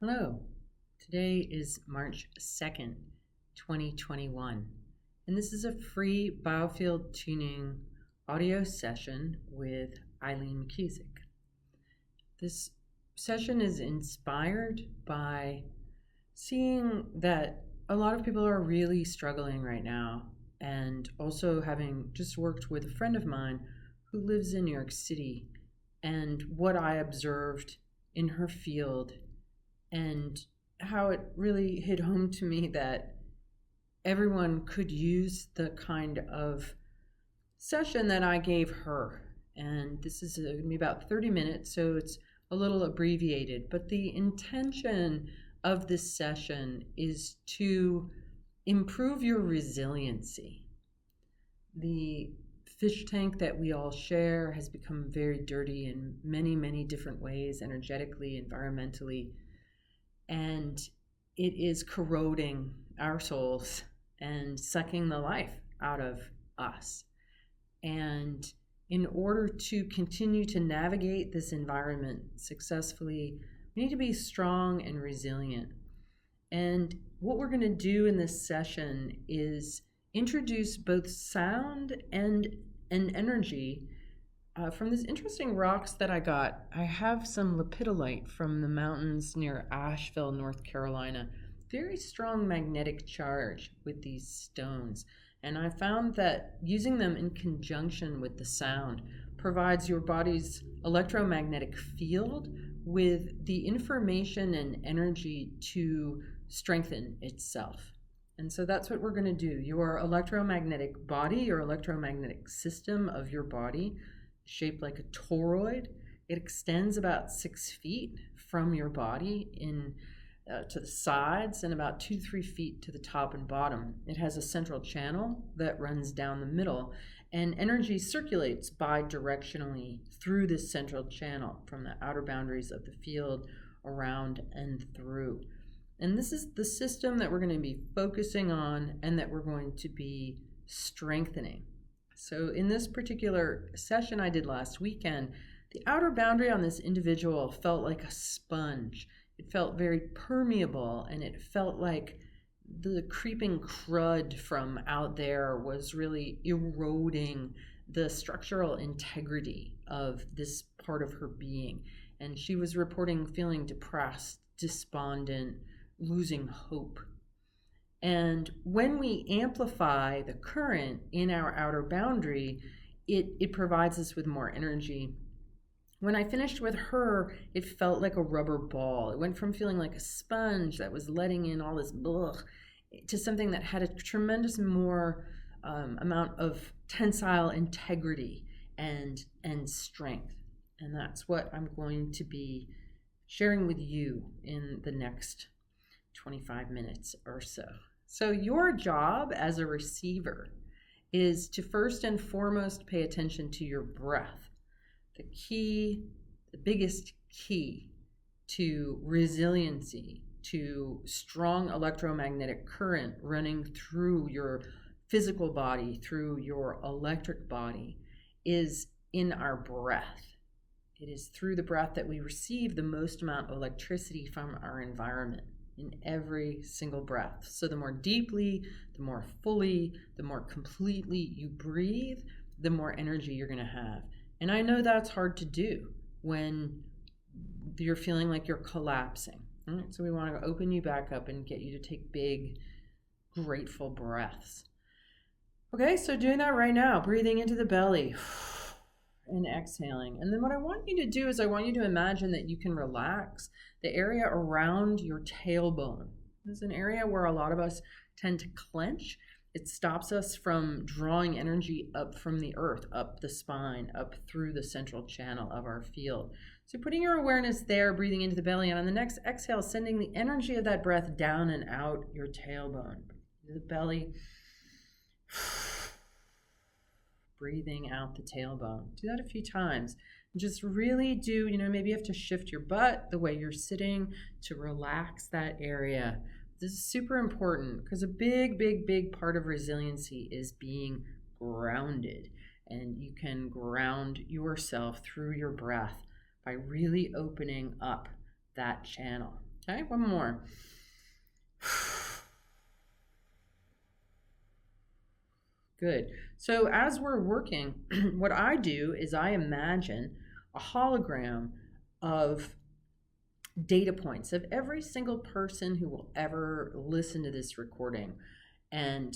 Hello, today is March 2nd, 2021, and this is a free Biofield Tuning audio session with Eileen McKusick. This session is inspired by seeing that a lot of people are really struggling right now, and also having just worked with a friend of mine who lives in New York City, and what I observed in her field and how it really hit home to me that everyone could use the kind of session that I gave her. And this is going to be about 30 minutes, so it's a little abbreviated. But the intention of this session is to improve your resiliency. The fish tank that we all share has become very dirty in many, many different ways, energetically, environmentally. And it is corroding our souls and sucking the life out of us. And in order to continue to navigate this environment successfully, we need to be strong and resilient. And what we're going to do in this session is introduce both sound and energy from these interesting rocks that I got. I have some lepidolite from the mountains near Asheville, North Carolina. Very strong magnetic charge with these stones. And I found that using them in conjunction with the sound provides your body's electromagnetic field with the information and energy to strengthen itself. And so that's what we're going to do. Your electromagnetic body, your electromagnetic system of your body, shaped like a toroid. It extends about 6 feet from your body to the sides and about 2 to 3 feet to the top and bottom. It has a central channel that runs down the middle, and energy circulates bidirectionally through this central channel from the outer boundaries of the field, around and through. And this is the system that we're going to be focusing on and that we're going to be strengthening. So in this particular session I did last weekend, the outer boundary on this individual felt like a sponge. It felt very permeable, and it felt like the creeping crud from out there was really eroding the structural integrity of this part of her being. And she was reporting feeling depressed, despondent, losing hope. And when we amplify the current in our outer boundary, it provides us with more energy. When I finished with her, it felt like a rubber ball. It went from feeling like a sponge that was letting in all this blech to something that had a tremendous more amount of tensile integrity and strength. And that's what I'm going to be sharing with you in the next 25 minutes or so. So your job as a receiver is to first and foremost pay attention to your breath. The biggest key to resiliency, to strong electromagnetic current running through your physical body, through your electric body, is in our breath. It is through the breath that we receive the most amount of electricity from our environment in every single breath. So the more deeply, the more fully, the more completely you breathe, the more energy you're going to have. And I know that's hard to do when you're feeling like you're collapsing. Right? So we want to open you back up and get you to take big, grateful breaths. Okay, so doing that right now, breathing into the belly and exhaling. And then what I want you to do is I want you to imagine that you can relax the area around your tailbone. This is an area where a lot of us tend to clench. It stops us from drawing energy up from the earth, up the spine, up through the central channel of our field. So putting your awareness there, breathing into the belly, and on the next exhale, sending the energy of that breath down and out your tailbone. The belly, breathing out the tailbone. Do that a few times. Just really do, maybe you have to shift your butt, the way you're sitting, to relax that area. This is super important because a big, big, big part of resiliency is being grounded. And you can ground yourself through your breath by really opening up that channel. Okay, one more. Good. So as we're working, what I do is I imagine a hologram of data points of every single person who will ever listen to this recording. And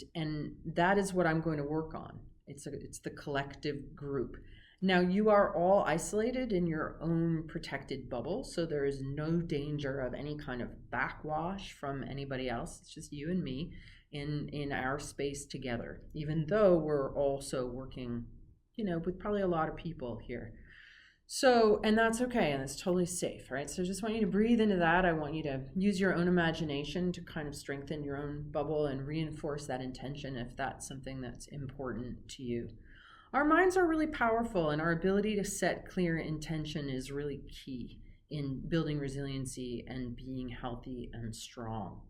that is what I'm going to work on. It's the collective group. Now, you are all isolated in your own protected bubble, so there is no danger of any kind of backwash from anybody else. It's just you and me in our space together, even though we're also working, with probably a lot of people here. So, and that's okay, and it's totally safe, right? So I just want you to breathe into that. I want you to use your own imagination to kind of strengthen your own bubble and reinforce that intention if that's something that's important to you. Our minds are really powerful, and our ability to set clear intention is really key in building resiliency and being healthy and strong.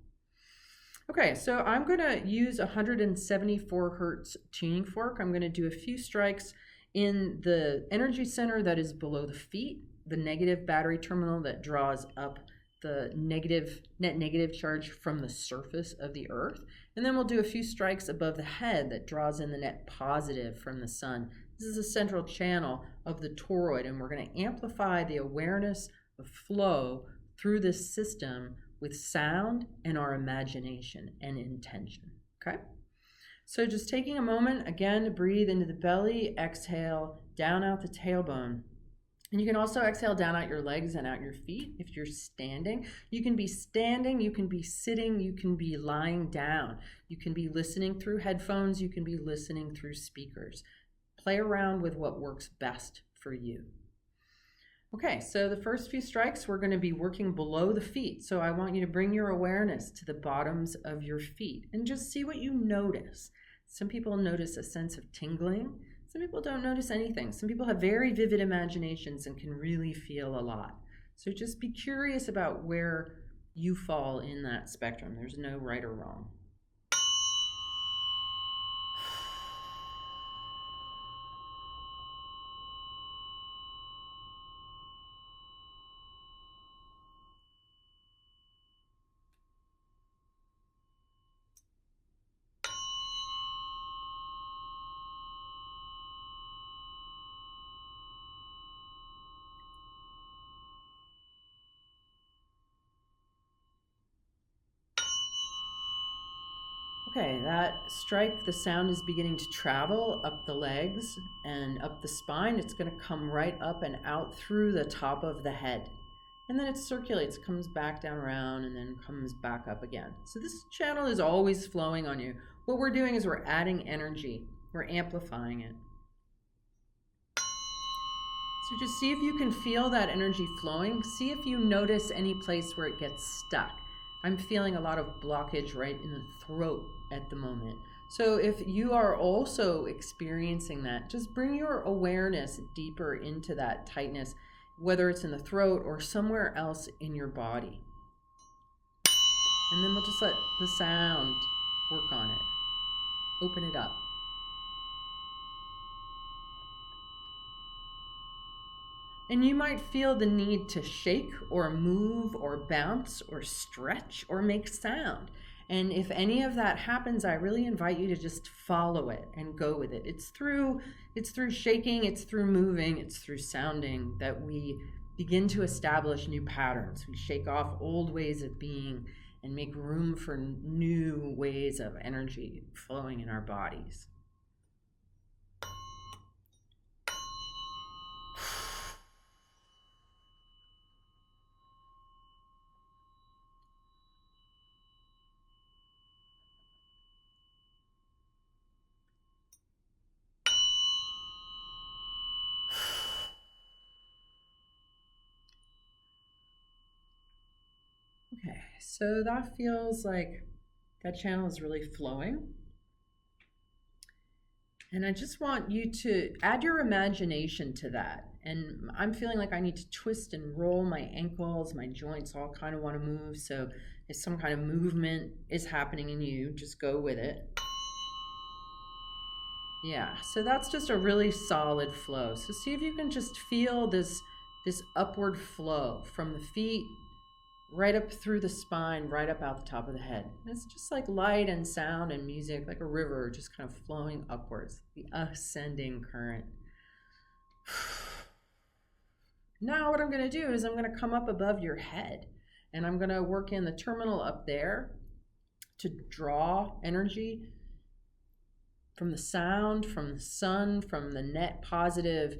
Okay, so I'm going to use 174 hertz tuning fork. I'm going to do a few strikes in the energy center that is below the feet, the negative battery terminal that draws up the net negative charge from the surface of the earth. And then we'll do a few strikes above the head that draws in the net positive from the sun. This is a central channel of the toroid, and we're going to amplify the awareness of flow through this system with sound and our imagination and intention. Okay? So just taking a moment, again, to breathe into the belly, exhale down out the tailbone. And you can also exhale down out your legs and out your feet if you're standing. You can be standing, you can be sitting, you can be lying down. You can be listening through headphones, you can be listening through speakers. Play around with what works best for you. Okay, so the first few strikes, we're going to be working below the feet. So I want you to bring your awareness to the bottoms of your feet and just see what you notice. Some people notice a sense of tingling. Some people don't notice anything. Some people have very vivid imaginations and can really feel a lot. So just be curious about where you fall in that spectrum. There's no right or wrong. Okay, that strike, the sound is beginning to travel up the legs and up the spine. It's going to come right up and out through the top of the head. And then it circulates, comes back down around, and then comes back up again. So this channel is always flowing on you. What we're doing is we're adding energy. We're amplifying it. So just see if you can feel that energy flowing. See if you notice any place where it gets stuck. I'm feeling a lot of blockage right in the throat at the moment. So if you are also experiencing that, just bring your awareness deeper into that tightness, whether it's in the throat or somewhere else in your body. And then we'll just let the sound work on it. Open it up. And you might feel the need to shake or move or bounce or stretch or make sound. And if any of that happens, I really invite you to just follow it and go with it. It's through shaking, it's through moving, it's through sounding that we begin to establish new patterns. We shake off old ways of being and make room for new ways of energy flowing in our bodies. Okay, so that feels like that channel is really flowing. And I just want you to add your imagination to that. And I'm feeling like I need to twist and roll my ankles, my joints all kind of want to move. So if some kind of movement is happening in you, just go with it. Yeah, so that's just a really solid flow. So see if you can just feel this upward flow from the feet right up through the spine, right up out the top of the head. And it's just like light and sound and music, like a river just kind of flowing upwards, the ascending current. Now what I'm going to do is I'm going to come up above your head, and I'm going to work in the terminal up there to draw energy from the sound, from the sun, from the net positive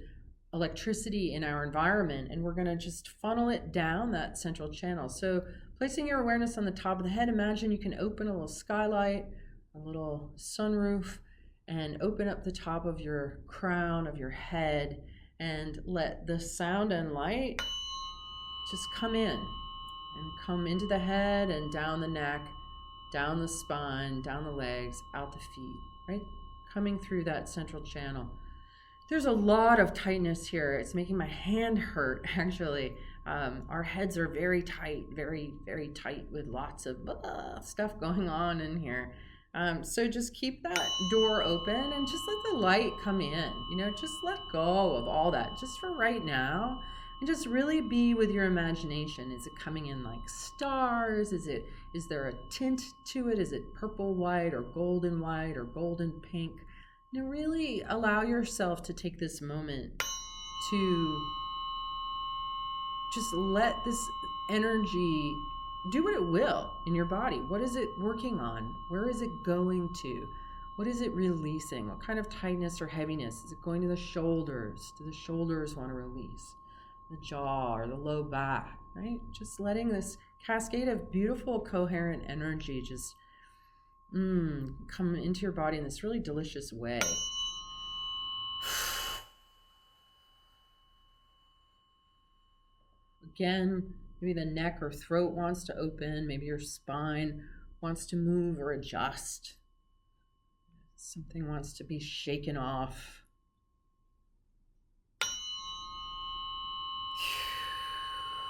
electricity in our environment, and we're going to just funnel it down that central channel. So placing your awareness on the top of the head, imagine you can open a little skylight, a little sunroof, and open up the top of your crown of your head and let the sound and light just come in and come into the head and down the neck, down the spine, down the legs, out the feet, right? Coming through that central channel. There's a lot of tightness here. It's making my hand hurt, actually. Our heads are very tight, very, very tight, with lots of stuff going on in here. So just keep that door open and just let the light come in. Just let go of all that just for right now. And just really be with your imagination. Is it coming in like stars? Is there a tint to it? Is it purple white or golden pink? Really allow yourself to take this moment to just let this energy do what it will in your body. What is it working on? Where is it going to? What is it releasing? What kind of tightness or heaviness? Is it going to the shoulders? Do the shoulders want to release? The jaw or the low back, right? Just letting this cascade of beautiful, coherent energy just come into your body in this really delicious way. Again, maybe the neck or throat wants to open. Maybe your spine wants to move or adjust. Something wants to be shaken off.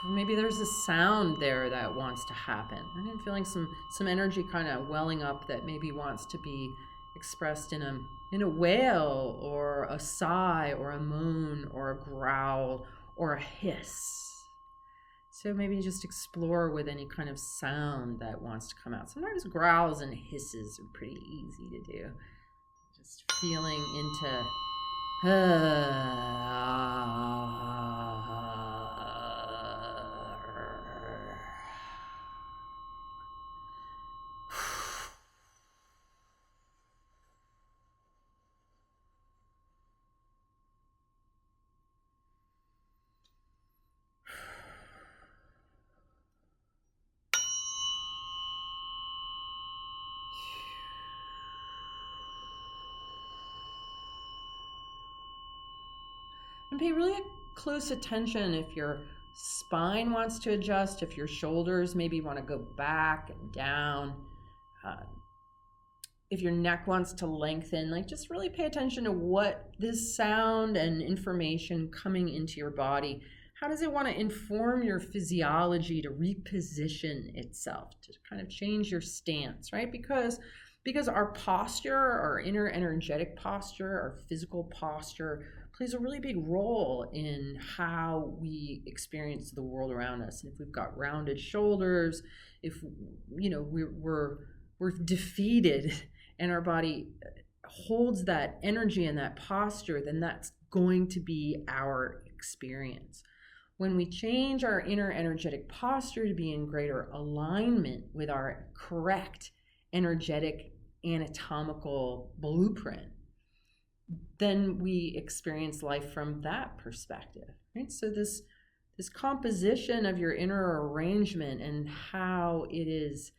Maybe there's a sound there that wants to happen. I'm feeling some energy kind of welling up that maybe wants to be expressed in a wail or a sigh or a moan or a growl or a hiss. So maybe just explore with any kind of sound that wants to come out. Sometimes growls and hisses are pretty easy to do. Just feeling into and pay really close attention if your spine wants to adjust, if your shoulders maybe want to go back and down, if your neck wants to lengthen. Just really pay attention to what this sound and information coming into your body, how does it want to inform your physiology to reposition itself, to kind of change your stance, right? Because our posture, our inner energetic posture, our physical posture plays a really big role in how we experience the world around us. And if we've got rounded shoulders, if we're defeated and our body holds that energy and that posture, then that's going to be our experience. When we change our inner energetic posture to be in greater alignment with our correct energetic anatomical blueprint, then we experience life from that perspective, right? So this composition of your inner arrangement and how it is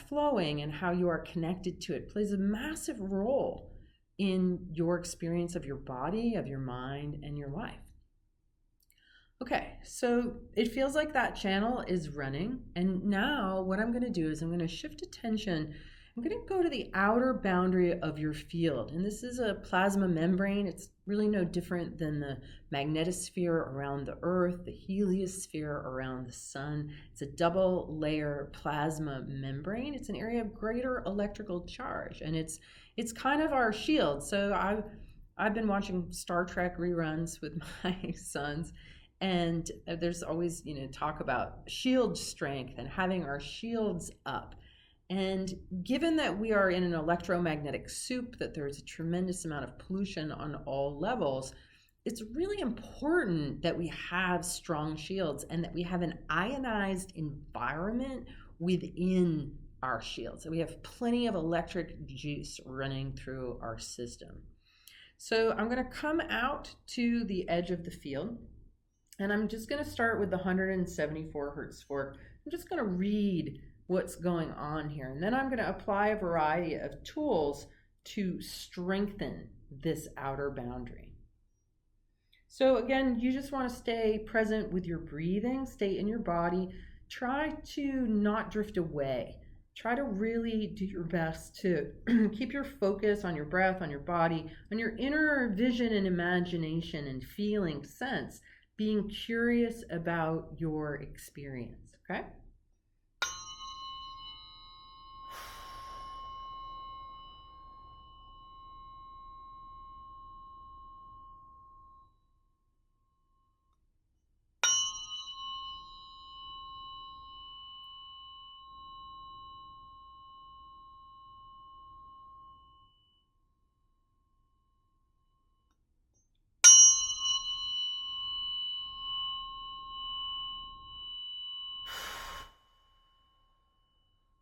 flowing and how you are connected to it plays a massive role in your experience of your body, of your mind, and your life. Okay, so it feels like that channel is running, and now what I'm going to do is I'm going to shift attention. I'm going to go to the outer boundary of your field, and this is a plasma membrane. It's really no different than the magnetosphere around the Earth, the heliosphere around the sun. It's a double layer plasma membrane. It's an area of greater electrical charge, and it's kind of our shield. So I've been watching Star Trek reruns with my sons, And there's always, talk about shield strength and having our shields up. And given that we are in an electromagnetic soup, that there's a tremendous amount of pollution on all levels, it's really important that we have strong shields and that we have an ionized environment within our shields. So we have plenty of electric juice running through our system. So I'm going to come out to the edge of the field, and I'm just going to start with the 174 hertz fork. I'm just going to read what's going on here, and then I'm going to apply a variety of tools to strengthen this outer boundary. So again, you just want to stay present with your breathing, stay in your body, try to not drift away. Try to really do your best to keep your focus on your breath, on your body, on your inner vision and imagination and feeling sense, being curious about your experience, okay?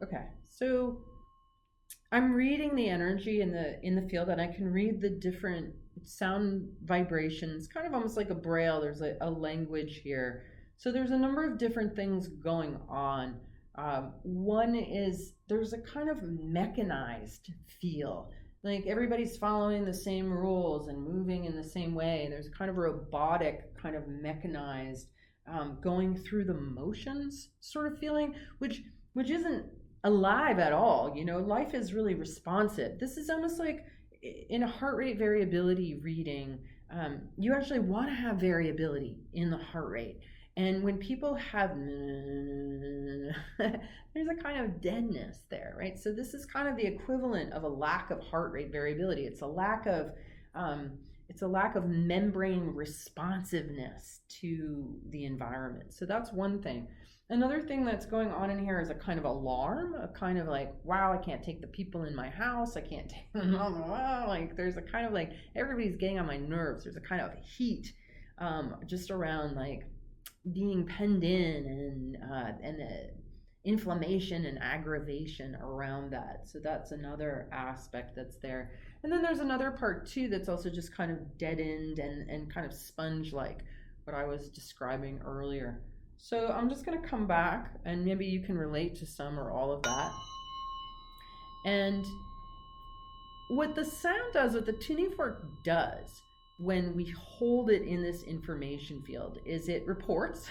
Okay, so I'm reading the energy in the field, and I can read the different sound vibrations, kind of almost like a braille. There's a language here. So there's a number of different things going on. One is there's a kind of mechanized feel, like everybody's following the same rules and moving in the same way. There's kind of robotic, kind of mechanized, going through the motions sort of feeling, which isn't alive at all. Life is really responsive. This is almost like in a heart rate variability reading, you actually want to have variability in the heart rate. And when people have there's a kind of deadness there, right? So this is kind of the equivalent of a lack of heart rate variability. It's a lack of membrane responsiveness to the environment. So that's one thing. Another thing that's going on in here is a kind of alarm, a kind of like, wow, I can't take the people in my house. I can't take them. Like there's a kind of like everybody's getting on my nerves. There's a kind of heat just around like being penned in and the inflammation and aggravation around that. So that's another aspect that's there. And then there's another part too that's also just kind of deadened and kind of sponge-like, what I was describing earlier. So I'm just going to come back, and maybe you can relate to some or all of that. And what the sound does, what the tuning fork does when we hold it in this information field, is it reports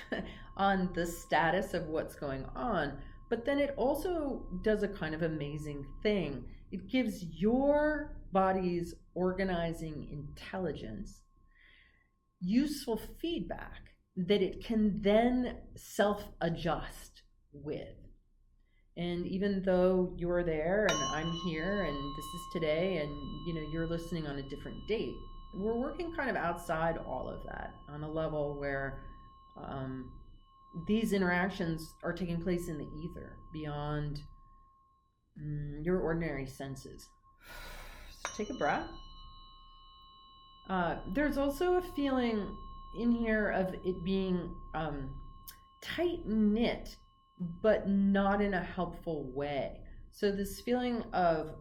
on the status of what's going on, but then it also does a kind of amazing thing. It gives your body's organizing intelligence useful feedback that it can then self-adjust with. And even though you're there and I'm here and this is today and you're listening on a different date, we're working kind of outside all of that on a level where these interactions are taking place in the ether beyond your ordinary senses. So take a breath. There's also a feeling in here of it being tight-knit, but not in a helpful way. So this feeling of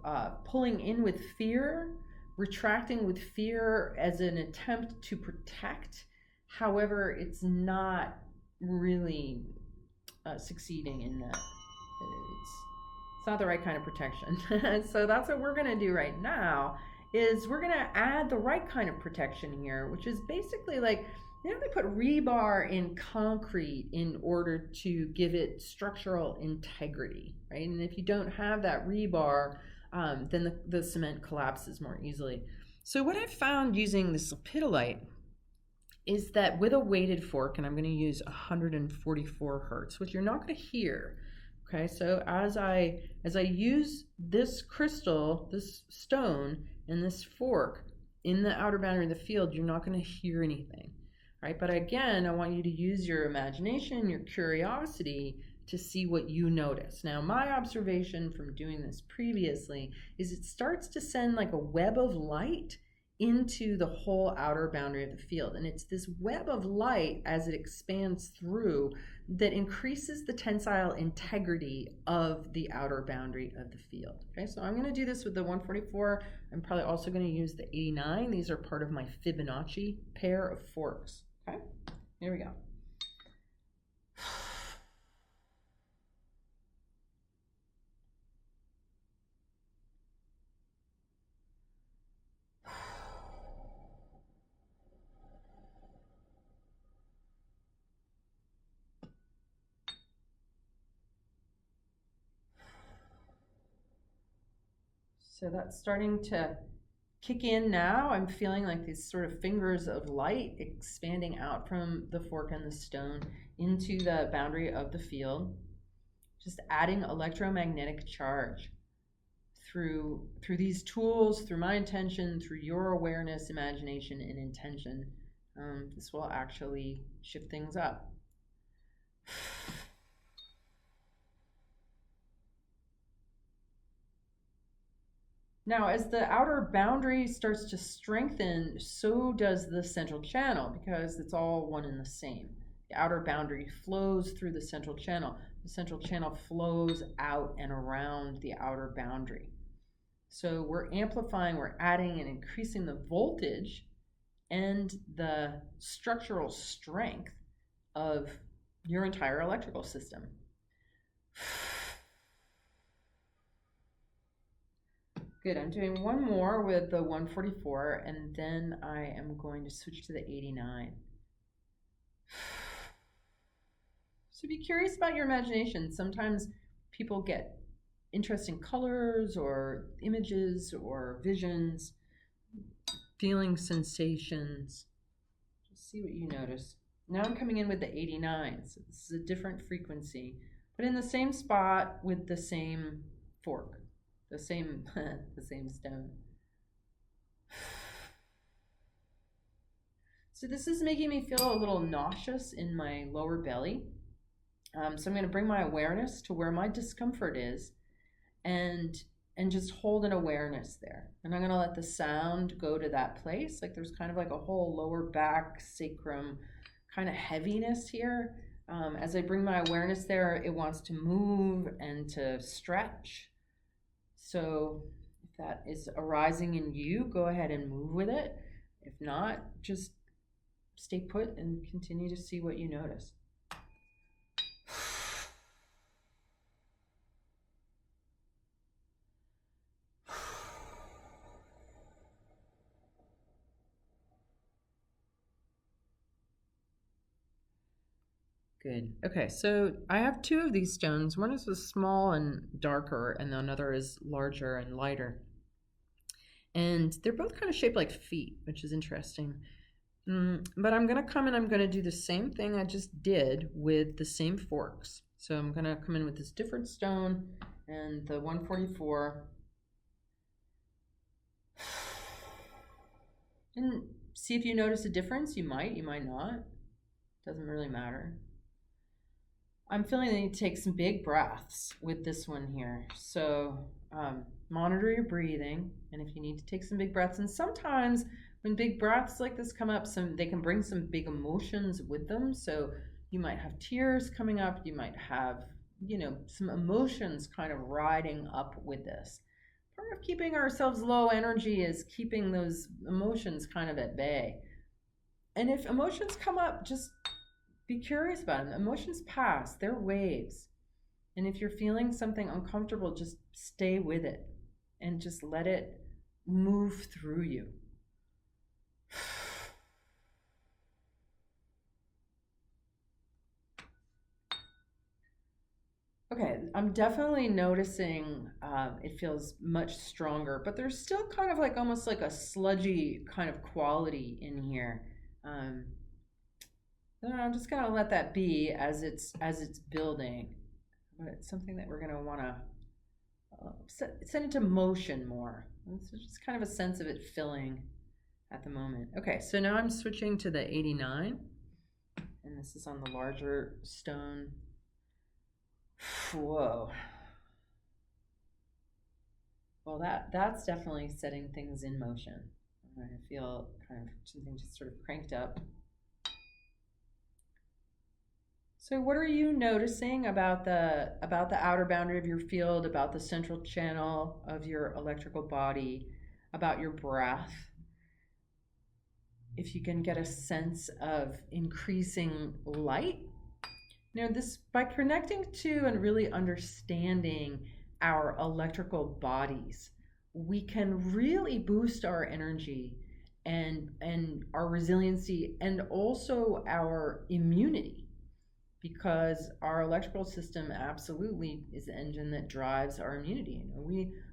pulling in with fear, retracting with fear as an attempt to protect. However, it's not really succeeding in that. It's not the right kind of protection. So that's what we're going to do right now, is we're going to add the right kind of protection here, which is basically like, they put rebar in concrete in order to give it structural integrity, right? And if you don't have that rebar, then the cement collapses more easily. So what I've found using this lepidolite is that with a weighted fork, and I'm going to use 144 hertz, which you're not going to hear. Okay, so as I use this crystal, this stone, and this fork in the outer boundary of the field, you're not going to hear anything. right? But again, I want you to use your imagination, your curiosity to see what you notice. Now, my observation from doing this previously is it starts to send like a web of light into the whole outer boundary of the field. And it's this web of light as it expands through that increases the tensile integrity of the outer boundary of the field. Okay, so I'm going to do this with the 144. I'm probably also going to use the 89. These are part of my Fibonacci pair of forks. Okay, here we go. So that's starting to kick in now. I'm feeling like these sort of fingers of light expanding out from the fork and the stone into the boundary of the field. Just adding electromagnetic charge through these tools, through my intention, through your awareness, imagination, and intention. This will actually shift things up. Now, as the outer boundary starts to strengthen, so does the central channel, because it's all one and the same. The outer boundary flows through the central channel. The central channel flows out and around the outer boundary. So we're amplifying, we're adding and increasing the voltage and the structural strength of your entire electrical system. Good, I'm doing one more with the 144, and then I am going to switch to the 89. So be curious about your imagination. Sometimes people get interesting colors or images or visions, feeling sensations. Just see what you notice. Now I'm coming in with the 89, so this is a different frequency, but in the same spot with the same fork. The same stone. So this is making me feel a little nauseous in my lower belly. So I'm going to bring my awareness to where my discomfort is, and just hold an awareness there. And I'm going to let the sound go to that place. Like there's kind of like a whole lower back, sacrum kind of heaviness here. As I bring my awareness there, it wants to move and to stretch. So if that is arising in you, go ahead and move with it. If not, just stay put and continue to see what you notice. Good. Okay, so I have two of these stones. One is small and darker, and another is larger and lighter. And they're both kind of shaped like feet, which is interesting. But I'm going to come and I'm going to do the same thing I just did with the same forks. So I'm going to come in with this different stone and the 144. And see if you notice a difference. You might not. Doesn't really matter. I'm feeling the need to take some big breaths with this one here. So monitor your breathing, and if you need to take some big breaths, and sometimes when big breaths like this come up, they can bring some big emotions with them. So you might have tears coming up, you might have, some emotions kind of riding up with this. Part of keeping ourselves low energy is keeping those emotions kind of at bay. And if emotions come up, just be curious about them. Emotions pass, they're waves. And if you're feeling something uncomfortable, just stay with it and just let it move through you. Okay, I'm definitely noticing it feels much stronger, but there's still kind of like almost like a sludgy kind of quality in here. I'm just gonna let that be as it's building, but it's something that we're gonna want to set into motion more. It's just kind of a sense of it filling at the moment. Okay, so now I'm switching to the 89, and this is on the larger stone. Whoa. Well, that's definitely setting things in motion. I feel kind of something just sort of cranked up. So what are you noticing about the outer boundary of your field, about the central channel of your electrical body, about your breath? If you can get a sense of increasing light, this by connecting to and really understanding our electrical bodies, we can really boost our energy and our resiliency and also our immunity, because our electrical system absolutely is the engine that drives our immunity.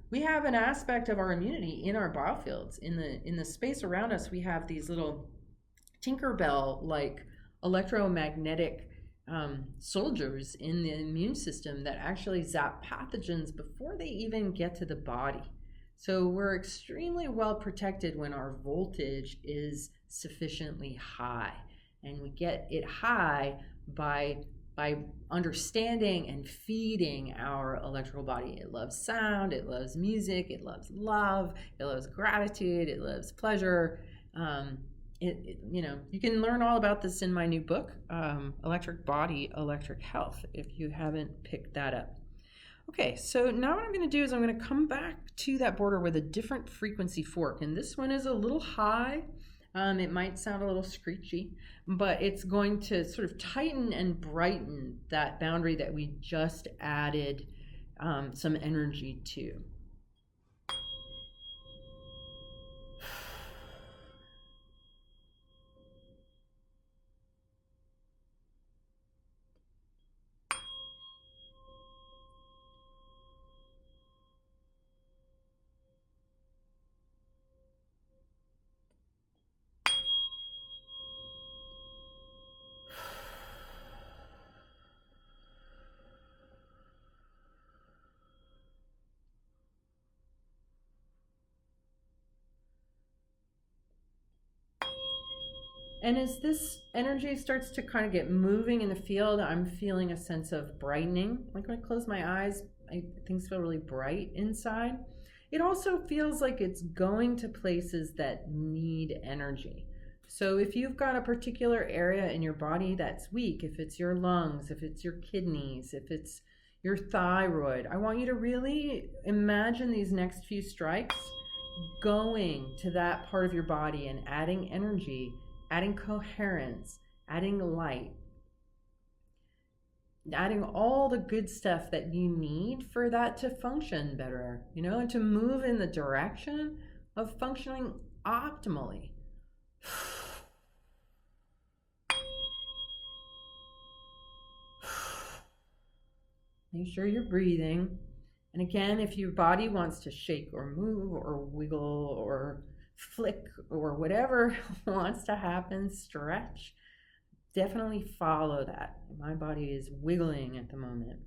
We have an aspect of our immunity in our biofields. In the space around us, we have these little Tinkerbell like electromagnetic soldiers in the immune system that actually zap pathogens before they even get to the body. So we're extremely well protected when our voltage is sufficiently high, and we get it high by understanding and feeding our electrical body. It loves sound, it loves music, it loves love, it loves gratitude, it loves pleasure. You can learn all about this in my new book, Electric Body, Electric Health, if you haven't picked that up. Okay, so now what I'm going to do is I'm going to come back to that border with a different frequency fork, and this one is a little high. It might sound a little screechy, but it's going to sort of tighten and brighten that boundary that we just added some energy to. And as this energy starts to kind of get moving in the field, I'm feeling a sense of brightening. Like when I close my eyes, things feel really bright inside. It also feels like it's going to places that need energy. So if you've got a particular area in your body that's weak, if it's your lungs, if it's your kidneys, if it's your thyroid, I want you to really imagine these next few strikes going to that part of your body and adding energy, adding coherence, adding light, adding all the good stuff that you need for that to function better, and to move in the direction of functioning optimally. Make sure you're breathing. And again, if your body wants to shake or move or wiggle or flick or whatever wants to happen, stretch, definitely follow that. My body is wiggling at the moment.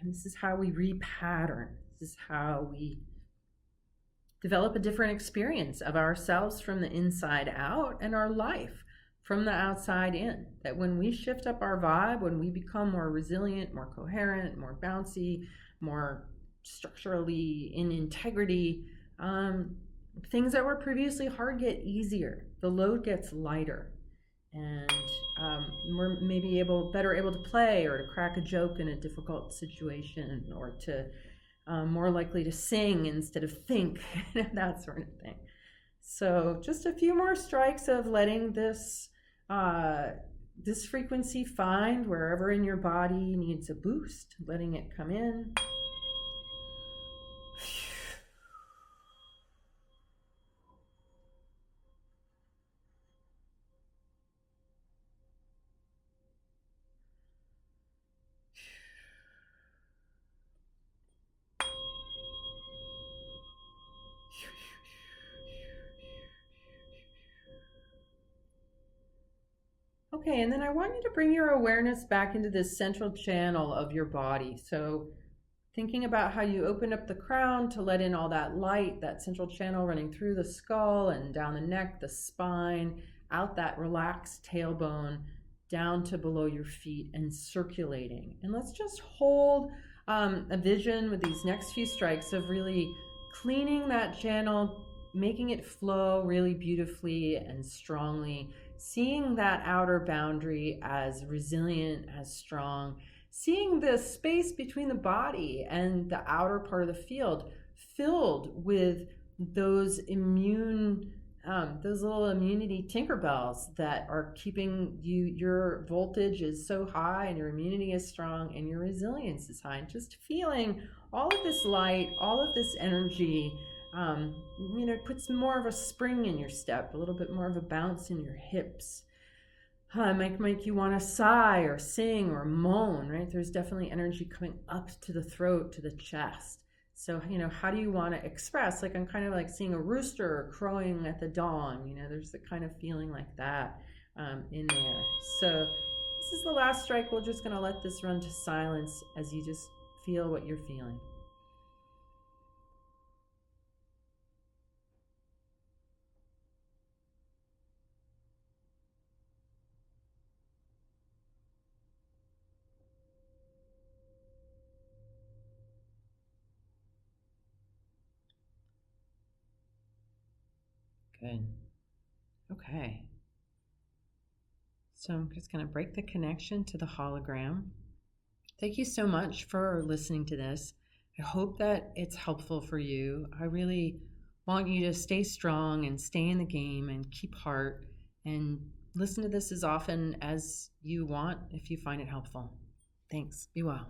And this is how we repattern. This is how we develop a different experience of ourselves from the inside out and our life from the outside in. That when we shift up our vibe, when we become more resilient, more coherent, more bouncy, more structurally in integrity, things that were previously hard get easier. The load gets lighter, and we're maybe better able to play or to crack a joke in a difficult situation, or to more likely to sing instead of think, that sort of thing. So just a few more strikes of letting this frequency find wherever in your body needs a boost, letting it come in. Okay, and then I want you to bring your awareness back into this central channel of your body. So thinking about how you open up the crown to let in all that light, that central channel running through the skull and down the neck, the spine, out that relaxed tailbone, down to below your feet and circulating. And let's just hold a vision with these next few strikes of really cleaning that channel, making it flow really beautifully and strongly, seeing that outer boundary as resilient, as strong, seeing the space between the body and the outer part of the field filled with those those little immunity Tinkerbells that are keeping your voltage is so high and your immunity is strong and your resilience is high. And just feeling all of this light, all of this energy, puts more of a spring in your step, a little bit more of a bounce in your hips. Might make you want to sigh or sing or moan, right? There's definitely energy coming up to the throat, to the chest. So, how do you want to express? Like I'm kind of like seeing a rooster crowing at the dawn. There's the kind of feeling like that in there. So this is the last strike. We're just going to let this run to silence as you just feel what you're feeling. Good. Okay. So I'm just going to break the connection to the hologram. Thank you so much for listening to this. I hope that it's helpful for you. I really want you to stay strong and stay in the game and keep heart and listen to this as often as you want if you find it helpful. Thanks. Be well.